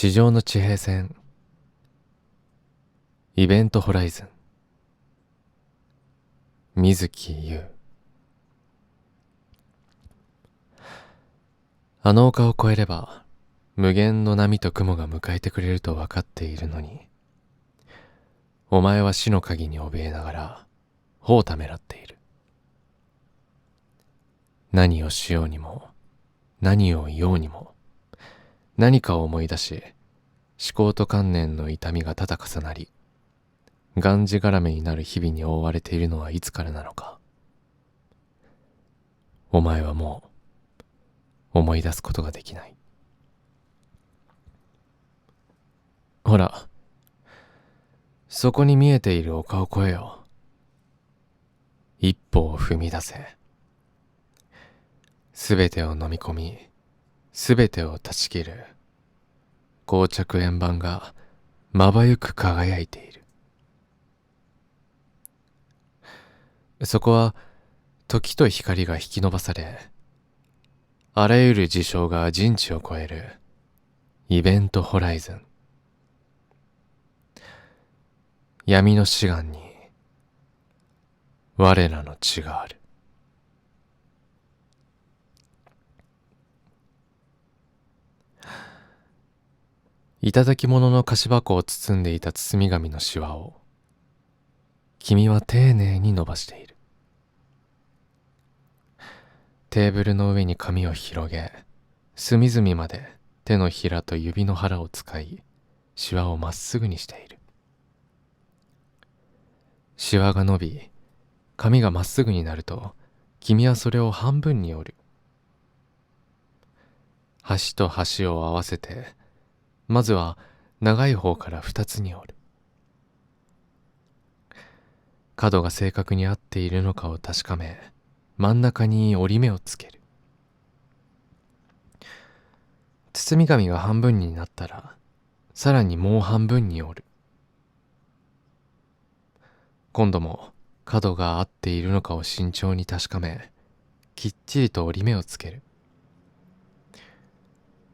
地上の地平線、イベントホライズン、水木優。あの丘を越えれば無限の波と雲が迎えてくれると分かっているのに、お前は死の鍵に怯えながら帆をためらっている。何をしようにも何を言おうにも何かを思い出し、思考と観念の痛みがただ重なり、がんじがらめになる日々に覆われているのはいつからなのか。お前はもう思い出すことができない。ほら、そこに見えている丘を越えよ。一歩を踏み出せ。すべてを飲み込み、すべてを断ち切る膠着円盤がまばゆく輝いている。そこは時と光が引き伸ばされ、あらゆる事象が人知を超えるイベントホライズン。闇の志願に我らの血がある。頂き物の菓子箱を包んでいた包み紙のシワを君は丁寧に伸ばしている。テーブルの上に紙を広げ、隅々まで手のひらと指の腹を使い、シワをまっすぐにしている。シワが伸び、紙がまっすぐになると、君はそれを半分に折る。端と端を合わせて、まずは長い方から2つに折る。角が正確に合っているのかを確かめ、真ん中に折り目をつける。包み紙が半分になったら、さらにもう半分に折る。今度も角が合っているのかを慎重に確かめ、きっちりと折り目をつける。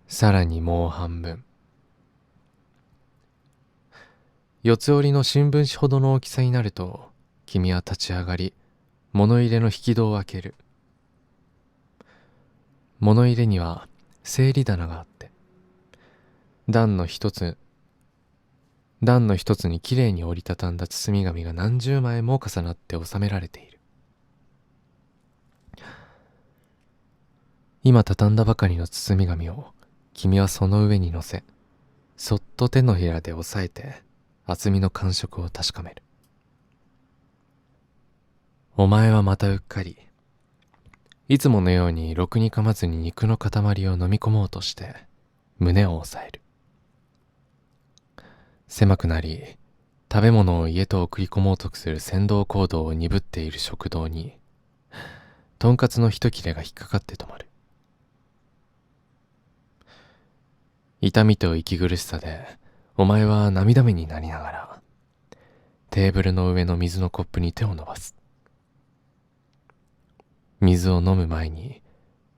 さらにもう半分。四つ折りの新聞紙ほどの大きさになると、君は立ち上がり、物入れの引き戸を開ける。物入れには整理棚があって、段の一つにきれいに折りたたんだ包み紙が何十枚も重なって収められている。今畳んだばかりの包み紙を君はその上に乗せ、そっと手のひらで押さえて厚みの感触を確かめる。お前はまたうっかり、いつものようにろくに噛まずに肉の塊を飲み込もうとして胸を押さえる。狭くなり、食べ物を家と送り込もうとする先導行動を鈍っている食堂に、とんかつの一切れが引っかかって止まる。痛みと息苦しさで、お前は涙目になりながら、テーブルの上の水のコップに手を伸ばす。水を飲む前に、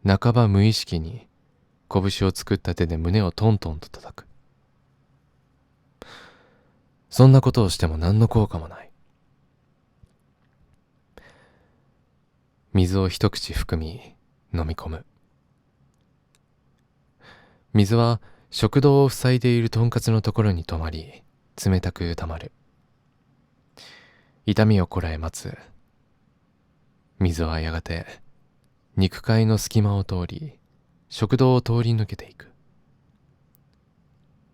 半ば無意識に、拳を作った手で胸をトントンと叩く。そんなことをしても何の効果もない。水を一口含み、飲み込む。水は食道を塞いでいるとんかつのところに止まり、冷たく溜まる。痛みをこらえ待つ。水はやがて肉塊の隙間を通り、食道を通り抜けていく。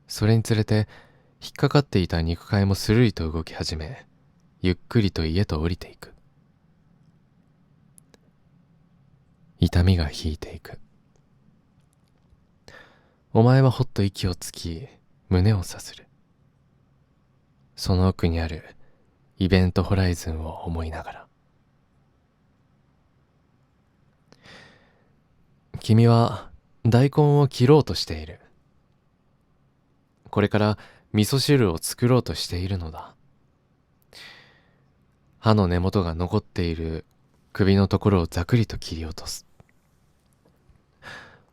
それにつれて引っかかっていた肉塊もスルリと動き始め、ゆっくりと家と降りていく。痛みが引いていく。お前はほっと息をつき、胸をさする。その奥にあるイベントホライズンを思いながら。君は大根を切ろうとしている。これから味噌汁を作ろうとしているのだ。刃の根元が残っている首のところをざくりと切り落とす。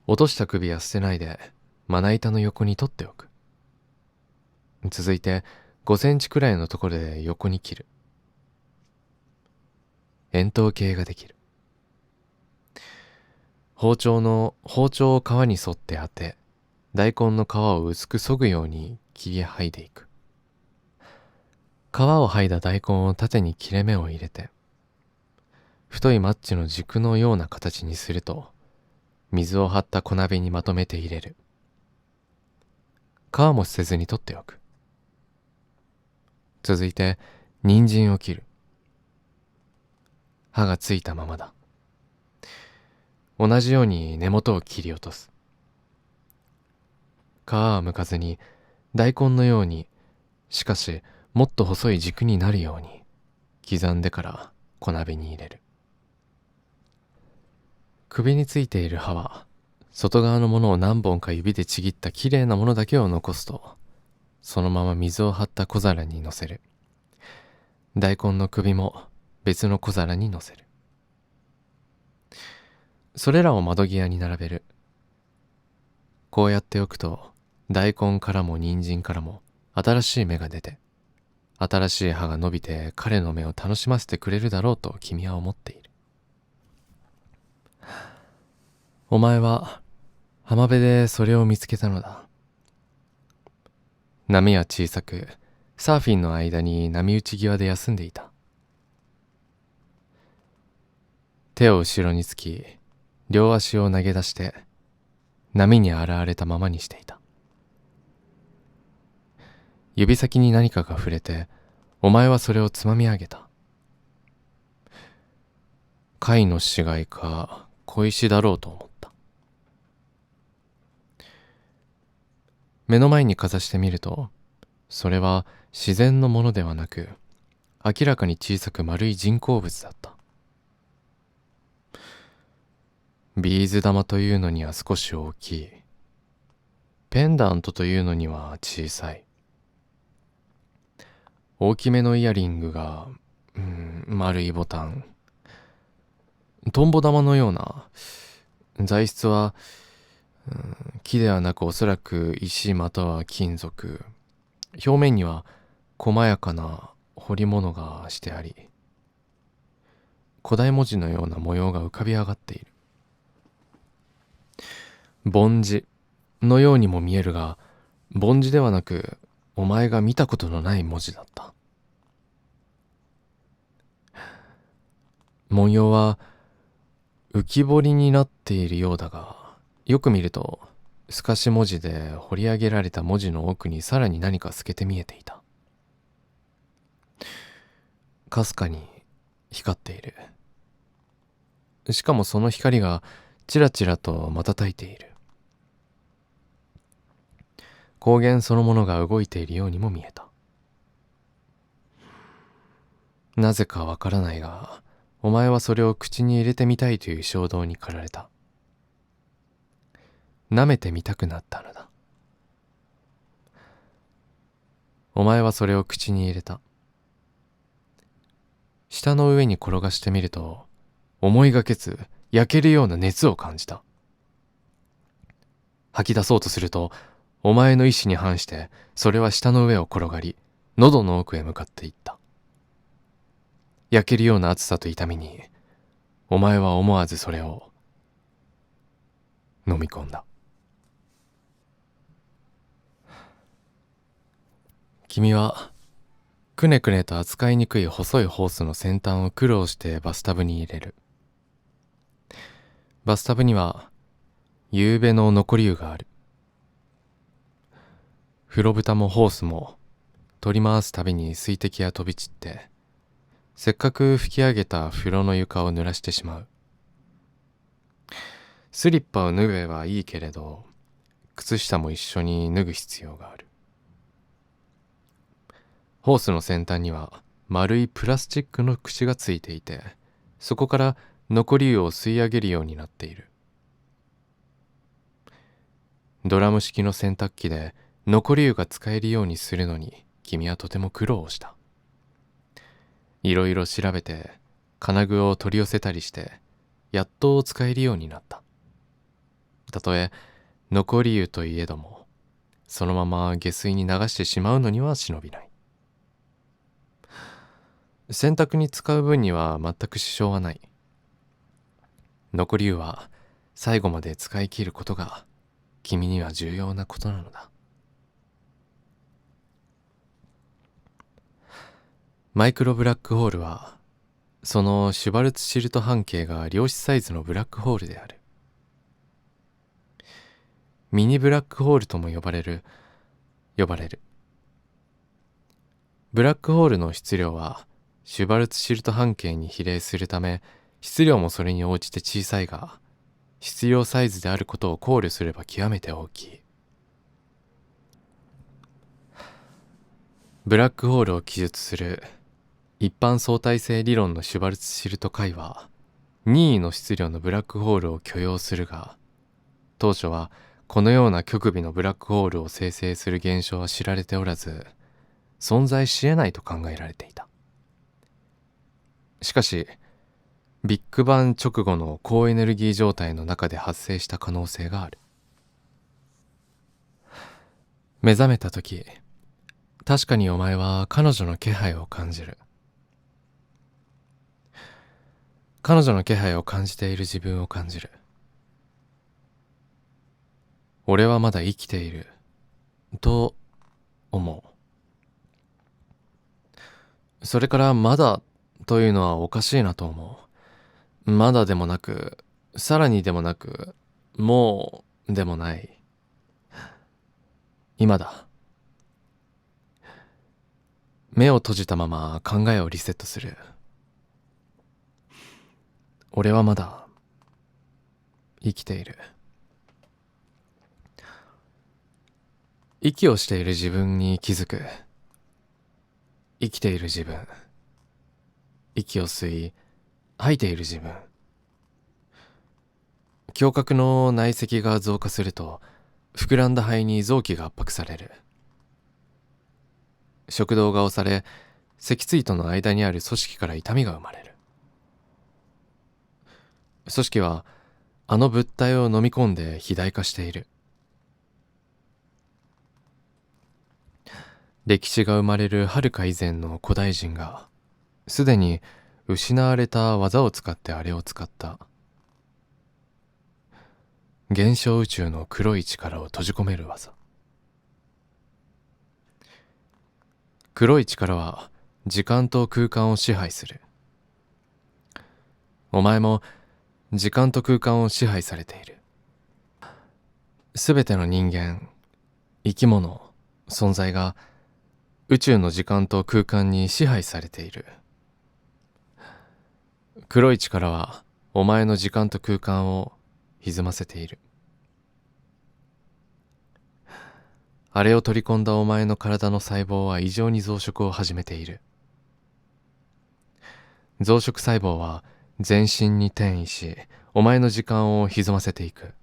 落とした首は捨てないでまな板の横に取っておく。続いて5センチくらいのところで横に切る。円筒形ができる。包丁を皮に沿って当て、大根の皮を薄く削ぐように切り剥いでいく。皮を剥いだ大根を縦に切れ目を入れて、太いマッチの軸のような形にすると、水を張った小鍋にまとめて入れる。皮も捨てずに取っておく。続いて人参を切る。刃がついたままだ。同じように根元を切り落とす。皮は剥かずに大根のように、しかしもっと細い軸になるように刻んでから小鍋に入れる。首についている刃は外側のものを何本か指でちぎったきれいなものだけを残すと、そのまま水を張った小皿に乗せる。大根の首も別の小皿に乗せる。それらを窓際に並べる。こうやっておくと、大根からも人参からも新しい芽が出て、新しい葉が伸びて彼の目を楽しませてくれるだろうと君は思っている。お前は浜辺でそれを見つけたのだ。波は小さく、サーフィンの間に波打ち際で休んでいた。手を後ろにつき、両足を投げ出して波に洗われたままにしていた。指先に何かが触れて、お前はそれをつまみ上げた。貝の死骸か小石だろうと思った。目の前にかざしてみると、それは自然のものではなく、明らかに小さく丸い人工物だった。ビーズ玉というのには少し大きい。ペンダントというのには小さい。大きめのイヤリングが、丸いボタン。トンボ玉のような。材質は、木ではなくおそらく石または金属。表面には細やかな彫り物がしてあり、古代文字のような模様が浮かび上がっている。梵字のようにも見えるが、梵字ではなくお前が見たことのない文字だった。文様は浮き彫りになっているようだが、よく見ると透かし文字で彫り上げられた文字の奥にさらに何か透けて見えていた。かすかに光っている。しかもその光がちらちらと瞬いている。光源そのものが動いているようにも見えた。なぜかわからないが、お前はそれを口に入れてみたいという衝動に駆られた。舐めてみたくなったのだ。お前はそれを口に入れた。舌の上に転がしてみると、思いがけず焼けるような熱を感じた。吐き出そうとすると、お前の意志に反してそれは舌の上を転がり、喉の奥へ向かっていった。焼けるような熱さと痛みに、お前は思わずそれを飲み込んだ。君はくねくねと扱いにくい細いホースの先端を苦労してバスタブに入れる。バスタブには夕べの残り湯がある。風呂蓋もホースも取り回すたびに水滴が飛び散って、せっかく拭き上げた風呂の床を濡らしてしまう。スリッパを脱げばいいけれど、靴下も一緒に脱ぐ必要がある。ホースの先端には丸いプラスチックの口がついていて、そこから残り湯を吸い上げるようになっている。ドラム式の洗濯機で残り湯が使えるようにするのに君はとても苦労した。いろいろ調べて金具を取り寄せたりしてやっと使えるようになった。たとえ残り湯といえども、そのまま下水に流してしまうのには忍びない。洗濯に使う分には全く支障はない。残り湯は最後まで使い切ることが君には重要なことなのだ。マイクロブラックホールはそのシュバルツシルト半径が量子サイズのブラックホールである。ミニブラックホールとも呼ばれる。ブラックホールの質量はシュバルツシルト半径に比例するため、質量もそれに応じて小さいが、質量サイズであることを考慮すれば極めて大きい。ブラックホールを記述する一般相対性理論のシュバルツシルト解は、任意の質量のブラックホールを許容するが、当初はこのような極微のブラックホールを生成する現象は知られておらず、存在し得ないと考えられていた。しかし、ビッグバン直後の高エネルギー状態の中で発生した可能性がある。目覚めた時、確かにお前は彼女の気配を感じる。彼女の気配を感じている自分を感じる。俺はまだ生きていると思う。それからまだというのはおかしいなと思う。まだでもなく、さらにでもなく、もうでもない。今だ。目を閉じたまま考えをリセットする。俺はまだ生きている。息をしている自分に気づく。生きている自分。息を吸い、吐いている自分。胸郭の内積が増加すると、膨らんだ肺に臓器が圧迫される。食道が押され、脊椎との間にある組織から痛みが生まれる。組織はあの物体を飲み込んで肥大化している。歴史が生まれるはるか以前の古代人がすでに失われた技を使ってあれを使った。現象宇宙の黒い力を閉じ込める技。黒い力は時間と空間を支配する。お前も時間と空間を支配されている。すべての人間、生き物、存在が宇宙の時間と空間に支配されている。黒い力はお前の時間と空間を歪ませている。あれを取り込んだお前の体の細胞は異常に増殖を始めている。増殖細胞は全身に転移し、お前の時間を歪ませていく。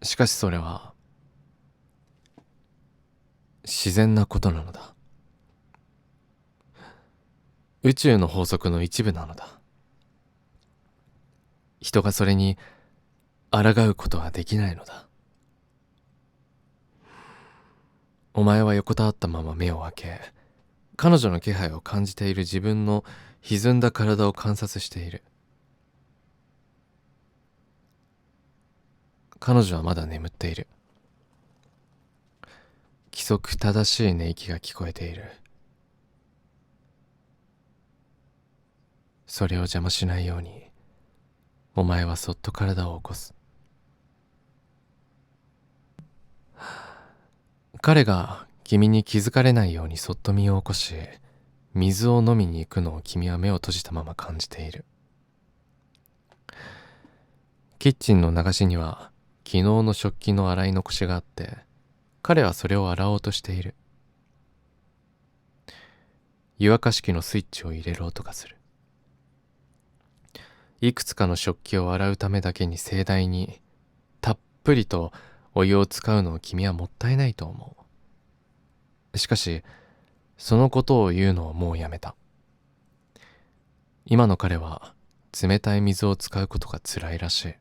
しかしそれは自然なことなのだ。宇宙の法則の一部なのだ。人がそれに抗うことはできないのだ。お前は横たわったまま目を開け、彼女の気配を感じている自分の歪んだ体を観察している。彼女はまだ眠っている。規則正しい寝息が聞こえている。それを邪魔しないように、お前はそっと体を起こす。彼が君に気づかれないようにそっと身を起こし、水を飲みに行くのを君は目を閉じたまま感じている。キッチンの流しには昨日の食器の洗い残しがあって、彼はそれを洗おうとしている。湯沸かし器のスイッチを入れる音がする。いくつかの食器を洗うためだけに盛大にたっぷりとお湯を使うのを君はもったいないと思う。しかしそのことを言うのをもうやめた。今の彼は冷たい水を使うことが辛いらしい。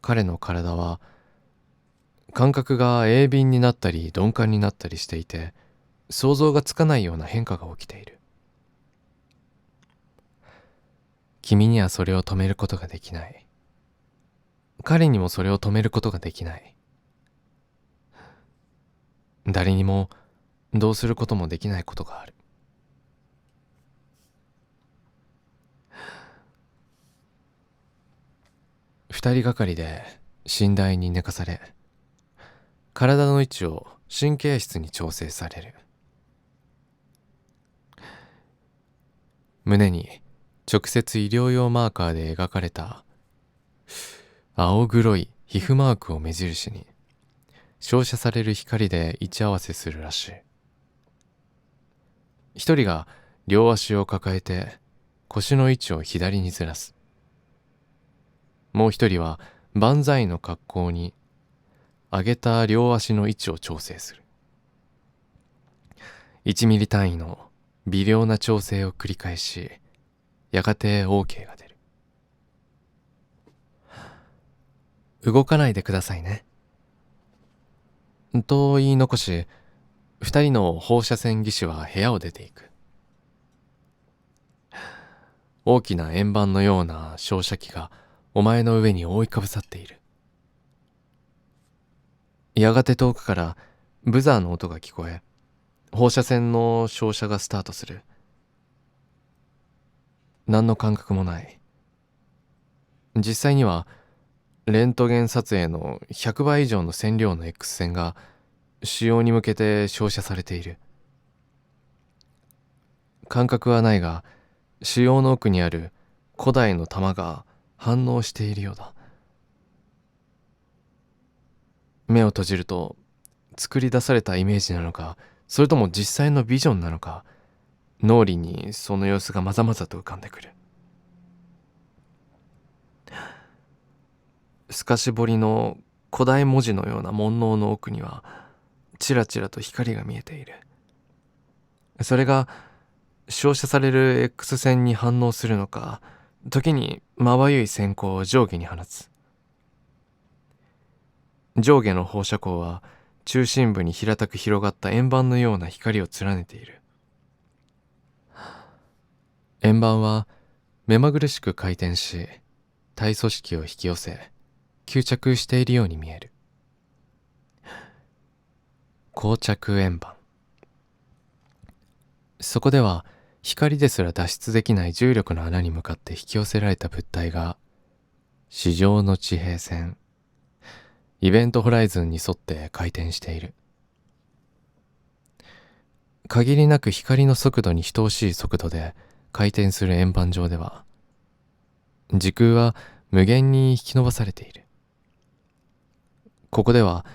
彼の体は感覚が鋭敏になったり鈍感になったりしていて、想像がつかないような変化が起きている。君にはそれを止めることができない。彼にもそれを止めることができない。誰にもどうすることもできないことがある。二人がかりで寝台に寝かされ、体の位置を神経質に調整される。胸に直接医療用マーカーで描かれた青黒い皮膚マークを目印に、照射される光で位置合わせするらしい。一人が両足を抱えて腰の位置を左にずらす。もう一人は万歳の格好に上げた両足の位置を調整する。1ミリ単位の微量な調整を繰り返し、やがて OK が出る。動かないでくださいね。と言い残し、二人の放射線技師は部屋を出ていく。大きな円盤のような照射器がお前の上に覆いかぶさっている。やがて遠くからブザーの音が聞こえ、放射線の照射がスタートする。何の感覚もない。実際にはレントゲン撮影の100倍以上の線量の X 線が腫瘍に向けて照射されている。感覚はないが、腫瘍の奥にある古代の玉が反応しているようだ。目を閉じると作り出されたイメージなのか、それとも実際のビジョンなのか、脳裏にその様子がまざまざと浮かんでくる。透かし彫りの古代文字のような文様の奥にはちらちらと光が見えている。それが照射される X 線に反応するのか、時にまばゆい閃光を上下に放つ。上下の放射光は中心部に平たく広がった円盤のような光を連ねている。円盤は目まぐるしく回転し、体組織を引き寄せ吸着しているように見える。膠着円盤。そこでは光ですら脱出できない重力の穴に向かって引き寄せられた物体が地上の地平線イベントホライズンに沿って回転している。限りなく光の速度に等しい速度で回転する円盤上では、時空は無限に引き伸ばされている。ここでは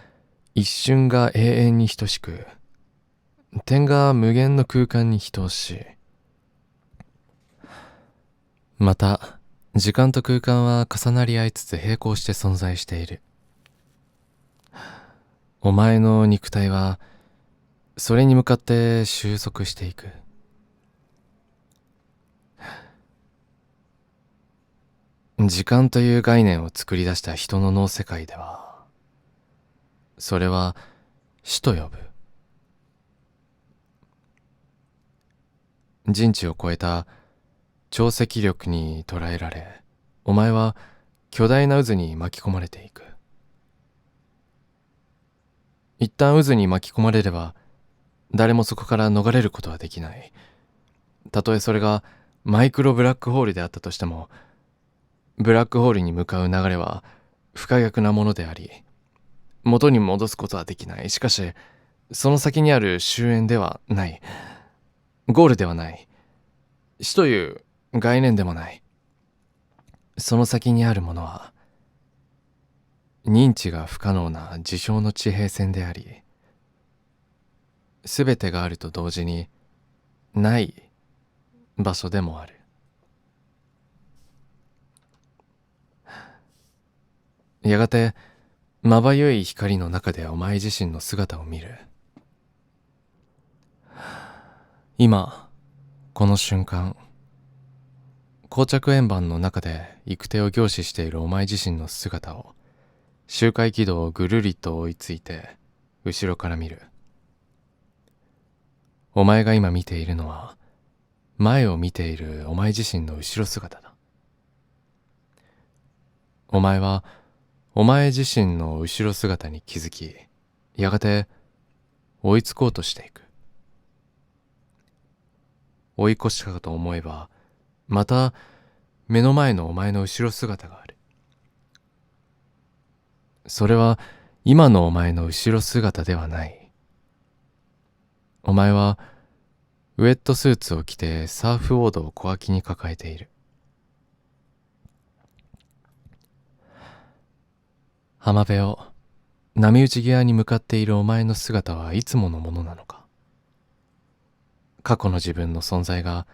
一瞬が永遠に等しく、点が無限の空間に等しい。また時間と空間は重なり合いつつ並行して存在している。お前の肉体はそれに向かって収束していく。時間という概念を作り出した人の脳世界では、それは死と呼ぶ。人知を超えた潮汐力に捉えられ、お前は巨大な渦に巻き込まれていく。一旦渦に巻き込まれれば、誰もそこから逃れることはできない。たとえそれがマイクロブラックホールであったとしても、ブラックホールに向かう流れは不可逆なものであり、元に戻すことはできない。しかし、その先にある終焉ではない。ゴールではない。死という概念でもない。その先にあるものは、認知が不可能な事象の地平線であり、すべてがあると同時にない場所でもある。やがてまばゆい光の中でお前自身の姿を見る。今この瞬間、膠着円盤の中で行く手を凝視しているお前自身の姿を周回軌道をぐるりと追いついて後ろから見る。お前が今見ているのは前を見ているお前自身の後ろ姿だ。お前はお前自身の後ろ姿に気づき、やがて追いつこうとしていく。追い越したかと思えば、また目の前のお前の後ろ姿がある。それは今のお前の後ろ姿ではない。お前はウェットスーツを着てサーフボードを小脇に抱えている。浜辺を波打ち際に向かっているお前の姿はいつものものなのか。過去の自分の存在が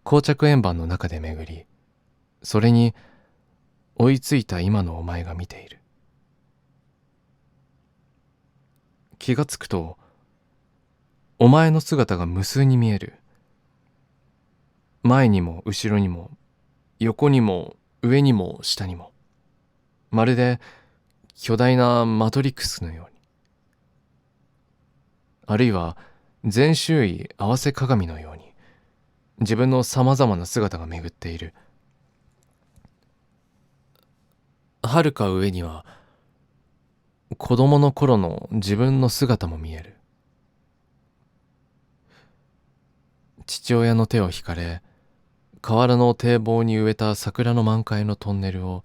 膠着円盤の中で巡り、それに追いついた今のお前が見ている。気がつくとお前の姿が無数に見える。前にも後ろにも横にも上にも下にも、まるで巨大なマトリックスのように、あるいは全周囲合わせ鏡のように自分のさまざまな姿が巡っている。はるか上には子供の頃の自分の姿も見える。父親の手を引かれ、河原の堤防に植えた桜の満開のトンネルを、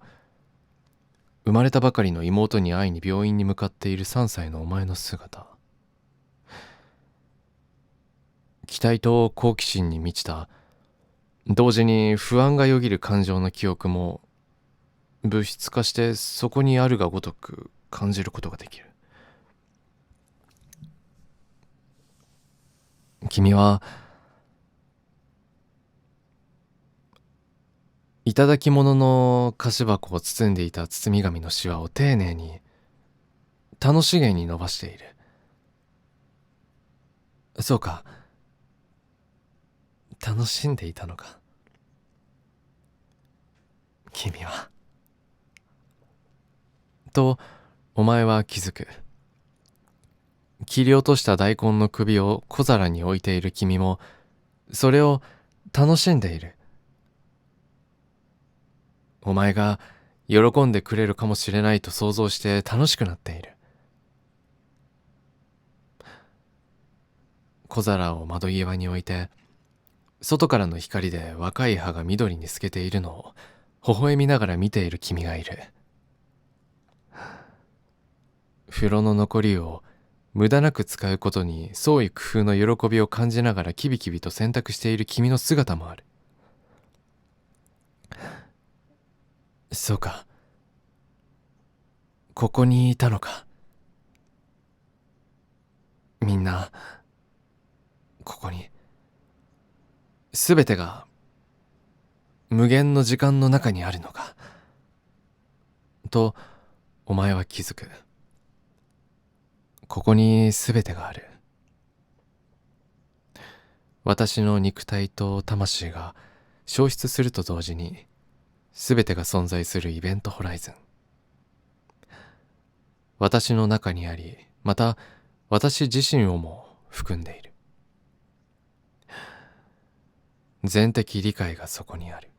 生まれたばかりの妹に会いに病院に向かっている3歳のお前の姿。期待と好奇心に満ちた、同時に不安がよぎる感情の記憶も物質化してそこにあるがごとく感じることができる。君は頂き物の菓子箱を包んでいた包み紙のシワを丁寧に楽しげに伸ばしている。そうか、楽しんでいたのか君は。とお前は気づく。切り落とした大根の首を小皿に置いている君もそれを楽しんでいる。お前が喜んでくれるかもしれないと想像して楽しくなっている。小皿を窓際に置いて、外からの光で若い葉が緑に透けているのを微笑みながら見ている君がいる。風呂の残り湯を無駄なく使うことに創意工夫の喜びを感じながらキビキビと洗濯している君の姿もある。そうか、ここにいたのか。みんなここに、すべてが無限の時間の中にあるのかとお前は気づく。ここにすべてがある。私の肉体と魂が消失すると同時にすべてが存在するイベントホライズン。私の中にあり、また私自身をも含んでいる。全的理解がそこにある。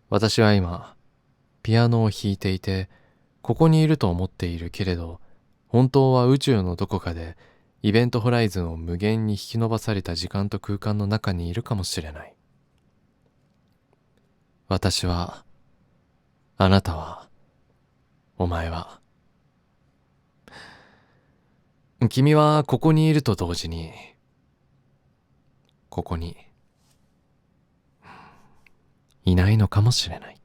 私は今ピアノを弾いていて、ここにいると思っているけれど、本当は宇宙のどこかでイベントホライズンを無限に引き伸ばされた時間と空間の中にいるかもしれない。私は、あなたは、お前は。君はここにいると同時に、ここにいないのかもしれない。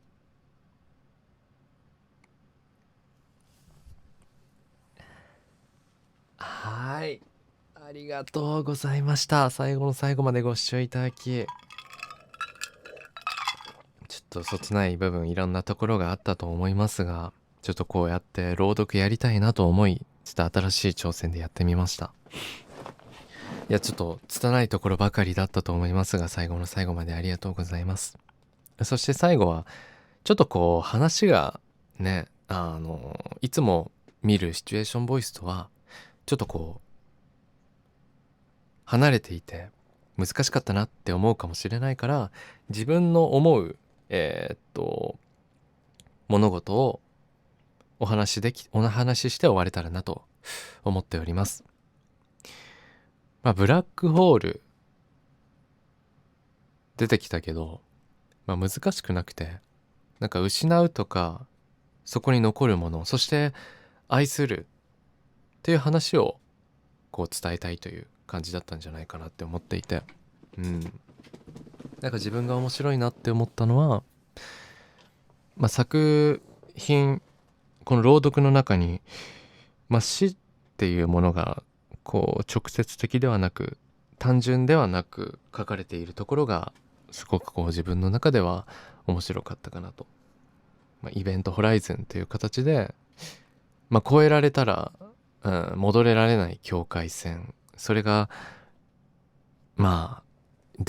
はい、ありがとうございました。最後の最後までご視聴いただき、ちょっとそつない部分いろんなところがあったと思いますが、ちょっとこうやって朗読やりたいなと思い、ちょっと新しい挑戦でやってみました。いや、ちょっと拙いところばかりだったと思いますが、最後の最後までありがとうございます。そして最後はちょっとこう話がね、いつも見るシチュエーションボイスとはちょっとこう離れていて難しかったなって思うかもしれないから、自分の思う物事をお話しして終われたらなと思っております。ブラックホール出てきたけど、難しくなくて、なんか失うとかそこに残るもの、そして愛するっていう話をこう伝えたいという感じだったんじゃないかなって思っていて、なんか自分が面白いなって思ったのは、作品、この朗読の中に、死っていうものがこう直接的ではなく単純ではなく書かれているところがすごくこう自分の中では面白かったかなと。イベントホライズンという形で、越えられたら、戻れられない境界線、それがデ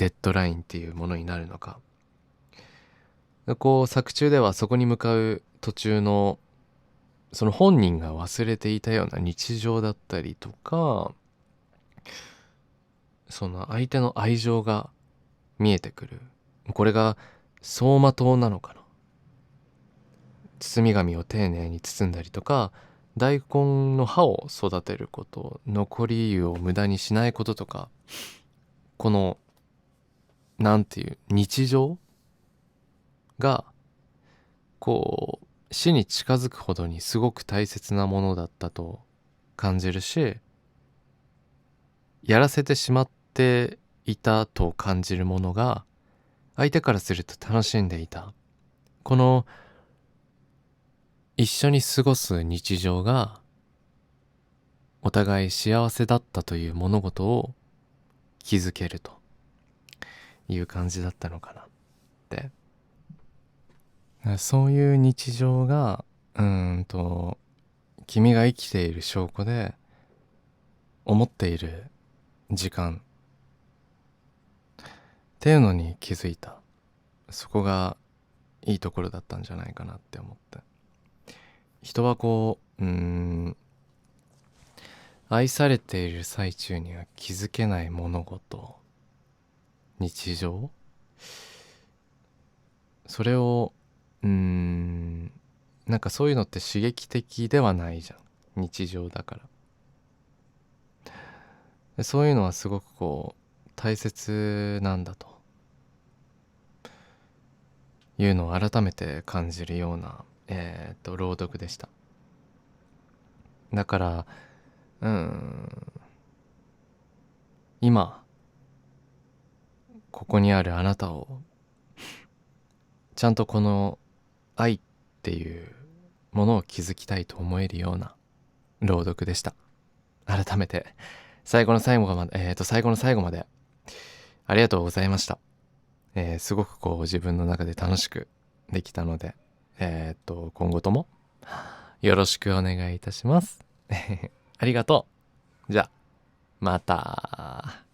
ッドラインっていうものになるのか、こう作中ではそこに向かう途中のその本人が忘れていたような日常だったりとか、その相手の愛情が見えてくる。これが走馬灯なのかな。包み紙を丁寧に包んだりとか、大根の葉を育てること、残り湯を無駄にしないこととか、このなんていう日常がこう死に近づくほどにすごく大切なものだったと感じるし、やらせてしまっていたと感じるものが相手からすると楽しんでいた、この一緒に過ごす日常がお互い幸せだったという物事を気づけるという感じだったのかなって。そういう日常が君が生きている証拠で、思っている時間っていうのに気づいた。そこがいいところだったんじゃないかなって思って。人はこう愛されている最中には気づけない物事、日常、それをなんかそういうのって刺激的ではないじゃん、日常だから。でそういうのはすごくこう大切なんだというのを改めて感じるような朗読でした。だから今ここにあるあなたをちゃんとこの愛っていうものを築きたいと思えるような朗読でした。改めて最後の最後まで、最後の最後までありがとうございました。すごくこう自分の中で楽しくできたので、今後ともよろしくお願いいたします。ありがとう。じゃあまた。